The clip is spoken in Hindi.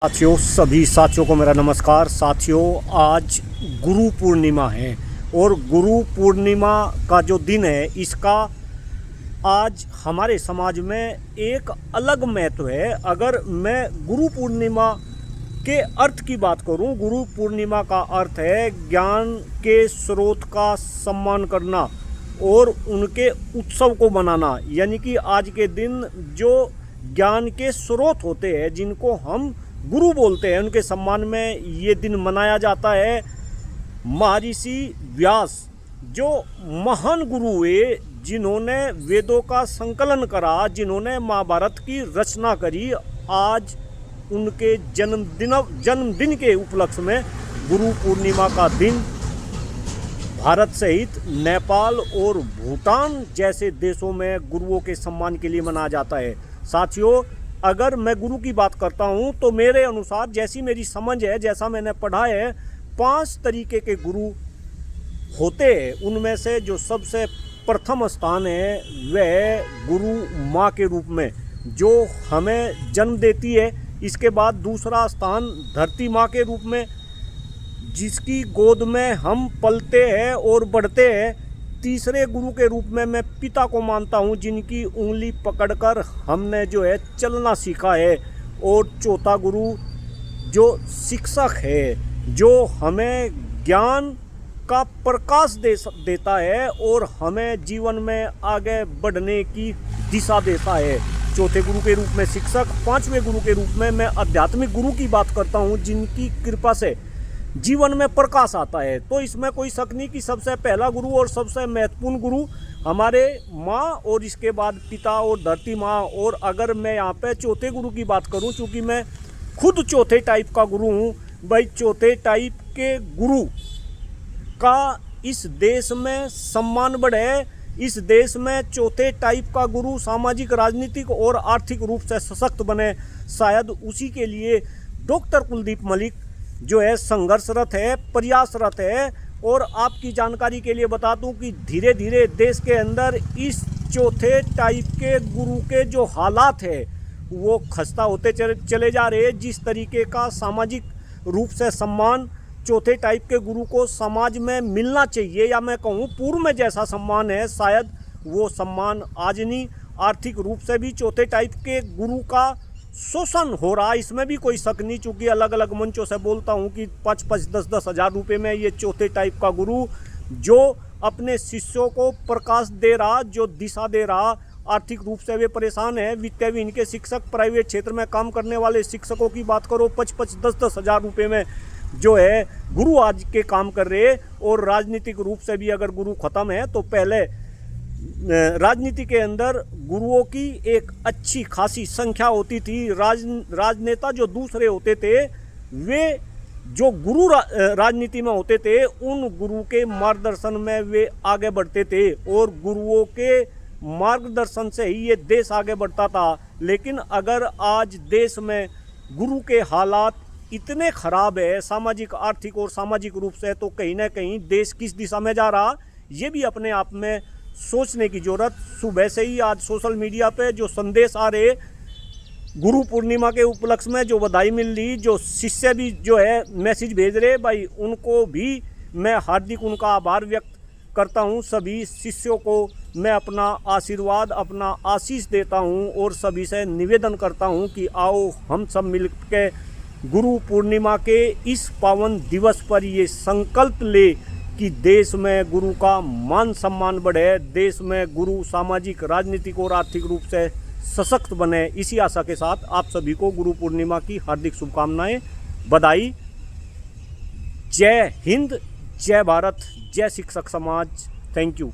साथियों, सभी साथियों को मेरा नमस्कार। साथियों, आज गुरु पूर्णिमा है और गुरु पूर्णिमा का जो दिन है इसका आज हमारे समाज में एक अलग महत्व है। अगर मैं गुरु पूर्णिमा के अर्थ की बात करूं, गुरु पूर्णिमा का अर्थ है ज्ञान के स्रोत का सम्मान करना और उनके उत्सव को मनाना। यानी कि आज के दिन जो ज्ञान के स्रोत होते हैं, जिनको हम गुरु बोलते हैं, उनके सम्मान में ये दिन मनाया जाता है। महर्षि व्यास जो महान गुरु हुए, जिन्होंने वेदों का संकलन करा, जिन्होंने महाभारत की रचना करी, आज उनके जन्मदिन के उपलक्ष्य में गुरु पूर्णिमा का दिन भारत सहित नेपाल और भूटान जैसे देशों में गुरुओं के सम्मान के लिए मनाया जाता है। साथियों, अगर मैं गुरु की बात करता हूं तो मेरे अनुसार, जैसी मेरी समझ है, जैसा मैंने पढ़ा है, 5 तरीके के गुरु होते हैं। उनमें से जो सबसे प्रथम स्थान है वह गुरु माँ के रूप में, जो हमें जन्म देती है। इसके बाद दूसरा स्थान धरती माँ के रूप में, जिसकी गोद में हम पलते हैं और बढ़ते हैं। तीसरे गुरु के रूप में मैं पिता को मानता हूँ, जिनकी उंगली पकड़कर हमने जो है चलना सीखा है। और चौथा गुरु जो शिक्षक है, जो हमें ज्ञान का प्रकाश देता है और हमें जीवन में आगे बढ़ने की दिशा देता है। चौथे गुरु के रूप में शिक्षक। 5वें गुरु के रूप में मैं आध्यात्मिक गुरु की बात करता हूँ, जिनकी कृपा से जीवन में प्रकाश आता है। तो इसमें कोई शक नहीं कि सबसे पहला गुरु और सबसे महत्वपूर्ण गुरु हमारे माँ, और इसके बाद पिता और धरती माँ। और अगर मैं यहाँ पे चौथे गुरु की बात करूँ, चूँकि मैं खुद चौथे टाइप का गुरु हूँ, भाई चौथे टाइप के गुरु का इस देश में सम्मान बढ़े। इस देश में चौथे टाइप का गुरु सामाजिक, राजनीतिक और आर्थिक रूप से सशक्त बने। शायद उसी के लिए डॉक्टर कुलदीप मलिक जो है संघर्षरत है, प्रयासरत है। और आपकी जानकारी के लिए बता दूं कि धीरे धीरे देश के अंदर इस चौथे टाइप के गुरु के जो हालात है वो खस्ता होते चले जा रहे हैं। जिस तरीके का सामाजिक रूप से सम्मान चौथे टाइप के गुरु को समाज में मिलना चाहिए, या मैं कहूँ पूर्व में जैसा सम्मान है, शायद वो सम्मान आज नहीं। आर्थिक रूप से भी चौथे टाइप के गुरु का शोषण हो रहा, इसमें भी कोई शक नहीं। चूँकि अलग अलग मंचों से बोलता हूँ कि 5-5, 10-10 हज़ार रुपये में ये चौथे टाइप का गुरु जो अपने शिष्यों को प्रकाश दे रहा, जो दिशा दे रहा, आर्थिक रूप से वे परेशान है। वित्तीय भी इनके शिक्षक, प्राइवेट क्षेत्र में काम करने वाले शिक्षकों की बात करो, 5-5, 10-10 हज़ार रुपये में जो है गुरु आज के काम कर रहे हैं। और राजनीतिक रूप से भी अगर गुरु खत्म है, तो पहले राजनीति के अंदर गुरुओं की एक अच्छी खासी संख्या होती थी। राजनेता जो दूसरे होते थे, वे जो गुरु राजनीति में होते थे, उन गुरु के मार्गदर्शन में वे आगे बढ़ते थे और गुरुओं के मार्गदर्शन से ही ये देश आगे बढ़ता था। लेकिन अगर आज देश में गुरु के हालात इतने खराब है, सामाजिक, आर्थिक और सामाजिक रूप से, तो कहीं ना कहीं देश किस दिशा में जा रहा, ये भी अपने आप में सोचने की जरूरत। सुबह से ही आज सोशल मीडिया पे जो संदेश आ रहे, गुरु पूर्णिमा के उपलक्ष्य में जो बधाई मिल रही, जो शिष्य भी जो है मैसेज भेज रहे, भाई उनको भी मैं हार्दिक उनका आभार व्यक्त करता हूँ। सभी शिष्यों को मैं अपना आशीर्वाद, अपना आशीष देता हूँ और सभी से निवेदन करता हूँ कि आओ हम सब मिल के गुरु पूर्णिमा के इस पावन दिवस पर ये संकल्प ले कि देश में गुरु का मान सम्मान बढ़े, देश में गुरु सामाजिक, राजनीतिक और आर्थिक रूप से सशक्त बने। इसी आशा के साथ आप सभी को गुरु पूर्णिमा की हार्दिक शुभकामनाएं, बधाई। जय हिंद, जय भारत, जय शिक्षक समाज। Thank you.